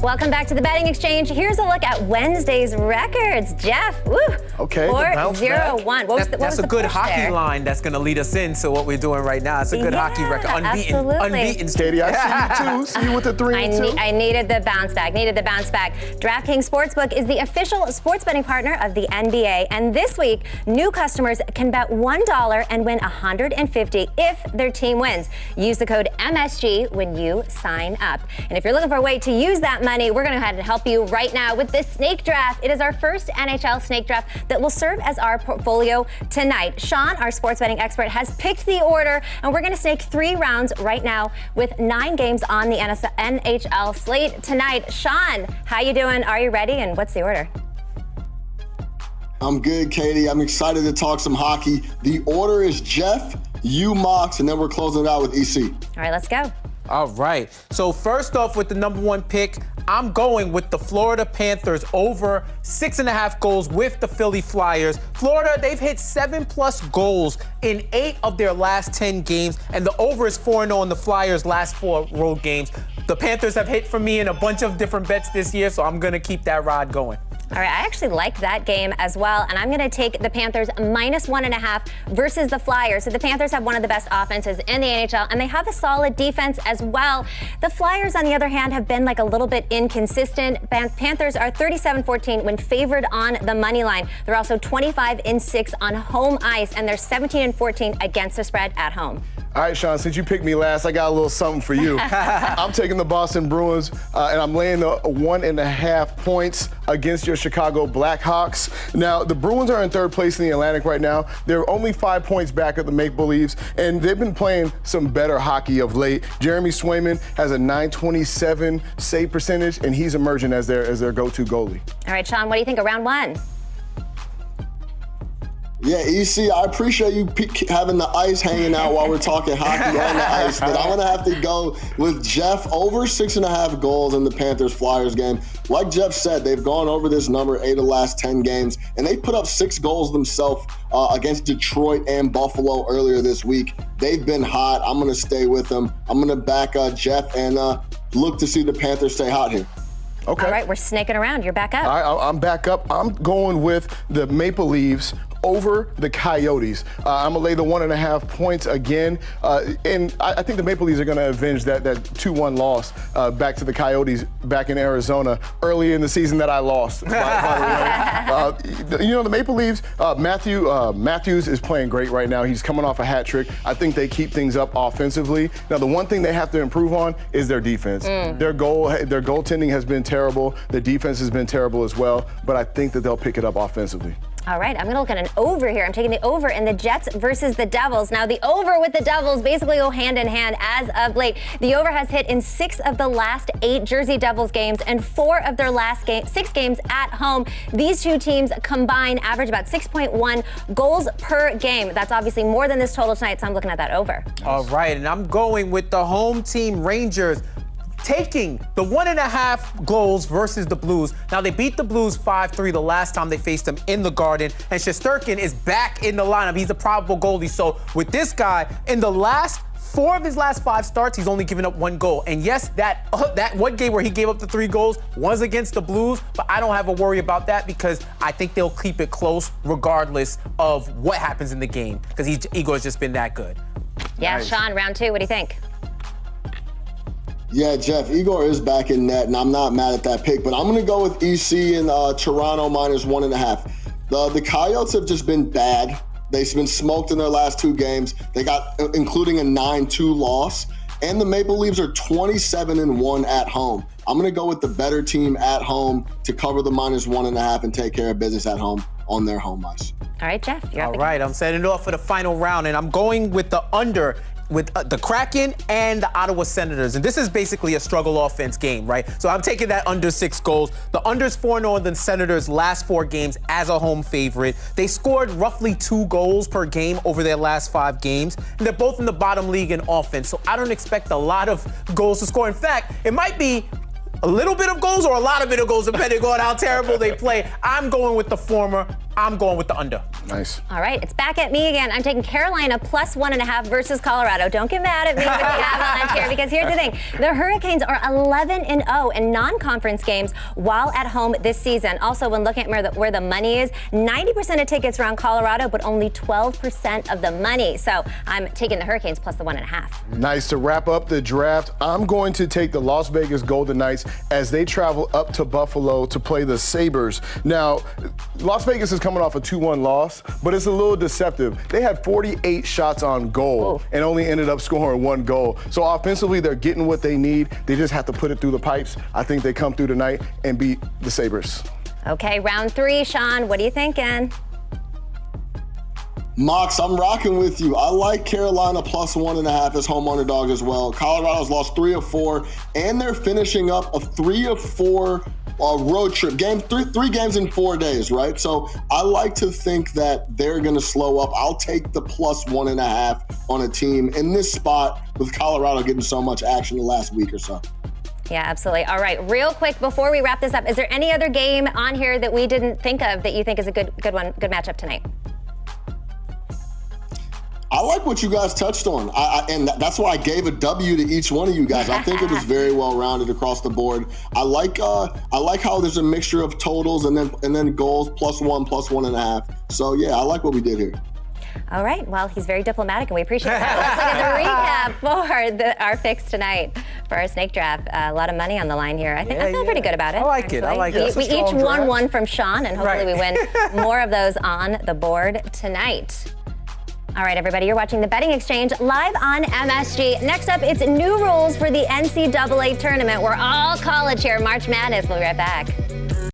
Welcome back to the Betting Exchange. Here's a look at Wednesday's records. Jeff, woo. Okay. 4-0-1. That's a good hockey line that's going to lead us into what we're doing right now. It's a good hockey record. Unbeaten. Katie, I see you too. See you with the 3-2. I needed the bounce back. DraftKings Sportsbook is the official sports betting partner of the NBA. And this week, new customers can bet $1 and win $150 if their team wins. Use the code MSG when you sign up. And if you're looking for a way to use that money, we're going to go ahead and help you right now with this snake draft. It is our first Nhl Snake Draft that will serve as our portfolio tonight. Sean, our sports betting expert, has picked the order, and we're going to snake 3 rounds right now with 9 games on the NHL slate tonight. Sean, how you doing? Are you ready? And what's the order? I'm good, Katie. I'm excited to talk some hockey. The order is Jeff, you, Mox, and then we're closing it out with EC. All right, let's go. All right. So first off, with the number 1 pick, I'm going with the Florida Panthers over 6.5 goals with the Philly Flyers. Florida, they've hit 7+ goals in 8 of their last 10 games, and the over is 4-0 in the Flyers' last 4 road games. The Panthers have hit for me in a bunch of different bets this year, so I'm going to keep that ride going. All right, I actually like that game as well, and I'm going to take the Panthers -1.5 versus the Flyers. So the Panthers have one of the best offenses in the NHL, and they have a solid defense as well. The Flyers, on the other hand, have been like a little bit inconsistent. Panthers are 37-14 when favored on the money line. They're also 25-6 on home ice, and they're 17-14 against the spread at home. All right, Sean, since you picked me last, I got a little something for you. I'm taking the Boston Bruins, and I'm laying the 1.5 points against your Chicago Blackhawks. Now, the Bruins are in 3rd place in the Atlantic right now. They're only 5 points back of the Maple Leafs, and they've been playing some better hockey of late. Jeremy Swayman has a .927 save percentage, and he's emerging as their go-to goalie. All right, Sean, what do you think of round 1? Yeah, EC, I appreciate you having the ice hanging out while we're talking hockey on the ice, but I'm going to have to go with Jeff over 6.5 goals in the Panthers-Flyers game. Like Jeff said, they've gone over this number 8 of the last 10 games, and they put up 6 goals themselves against Detroit and Buffalo earlier this week. They've been hot. I'm going to stay with them. I'm going to back Jeff and look to see the Panthers stay hot here. Okay. All right, we're snaking around. You're back up. All right, I'm back up. I'm going with the Maple Leafs over the Coyotes. I'm going to lay the 1.5 points again. And I think the Maple Leafs are going to avenge that 2-1 loss back to the Coyotes back in Arizona early in the season that I lost, by the way. The Maple Leafs, Matthews is playing great right now. He's coming off a hat trick. I think they keep things up offensively. Now, the one thing they have to improve on is their defense. Their goaltending has been terrible. The defense has been terrible as well. But I think that they'll pick it up offensively. All right, I'm going to look at an over here. I'm taking the over in the Jets versus the Devils. Now, the over with the Devils basically go hand in hand as of late. The over has hit in 6 of the last 8 Jersey Devils games and 4 of their last 6 games at home. These 2 teams combined average about 6.1 goals per game. That's obviously more than this total tonight, so I'm looking at that over. All right, and I'm going with the home team Rangers, taking the 1.5 goals versus the Blues. Now, they beat the Blues 5-3 the last time they faced them in the Garden, and Shesterkin is back in the lineup. He's a probable goalie. So with this guy, in the last 4 of his last 5 starts, he's only given up 1 goal. And yes, that one game where he gave up the 3 goals was against the Blues, but I don't have a worry about that because I think they'll keep it close regardless of what happens in the game because Igor's just been that good. Yeah, nice. Sean, round 2, what do you think? Yeah, Jeff, Igor is back in net, and I'm not mad at that pick, but I'm going to go with EC and Toronto -1.5. The Coyotes have just been bad. They've been smoked in their last 2 games. They got, including a 9-2 loss, and the Maple Leafs are 27-1 at home. I'm going to go with the better team at home to cover the -1.5 and take care of business at home on their home ice. All right, Jeff, you're up again. All right, I'm setting it off for the final round, and I'm going with the under with the Kraken and the Ottawa Senators. And this is basically a struggle offense game, right? So I'm taking that under 6 goals. The under's 4-0 in the Senators' last 4 games as a home favorite. They scored roughly 2 goals per game over their last 5 games. And they're both in the bottom league in offense. So I don't expect a lot of goals to score. In fact, it might be a little bit of goals or a lot of bit of goals, depending on how terrible they play. I'm going with the former. I'm going with the under. Nice. All right, it's back at me again. I'm taking Carolina plus 1.5 versus Colorado. Don't get mad at me with the Avalanche here, because here's the thing. The Hurricanes are 11-0 in non-conference games while at home this season. Also, when looking at where the money is, 90% of tickets are on Colorado, but only 12% of the money. So I'm taking the Hurricanes plus the 1.5. Nice. To wrap up the draft, I'm going to take the Las Vegas Golden Knights as they travel up to Buffalo to play the Sabres. Now, Las Vegas is coming off a 2-1 loss, but it's a little deceptive. They had 48 shots on goal and only ended up scoring 1 goal. So offensively, they're getting what they need. They just have to put it through the pipes. I think they come through tonight and beat the Sabres. Okay, round 3, Sean, what are you thinking? Mox, I'm rocking with you. I like Carolina plus 1.5 as home underdog as well. Colorado's lost 3 of 4, and they're finishing up a 3 of 4 road trip. Three games in 4 days, right? So I like to think that they're going to slow up. I'll take the plus 1.5 on a team in this spot with Colorado getting so much action the last week or so. Yeah, absolutely. All right, real quick before we wrap this up, is there any other game on here that we didn't think of that you think is a good matchup tonight? I like what you guys touched on, and that's why I gave a W to each one of you guys. I think it was very well rounded across the board. I like how there's a mixture of totals and then goals plus 1, plus 1.5. So yeah, I like what we did here. All right. Well, he's very diplomatic, and we appreciate that. Let's look at the recap for our picks tonight for our snake draft. A lot of money on the line here. I feel pretty good about it. I like it. We each won one from Sean, and hopefully we win more of those on the board tonight. All right, everybody, you're watching The Betting Exchange live on MSG. Next up, it's new rules for the NCAA tournament. We're all college here. March Madness. We'll be right back.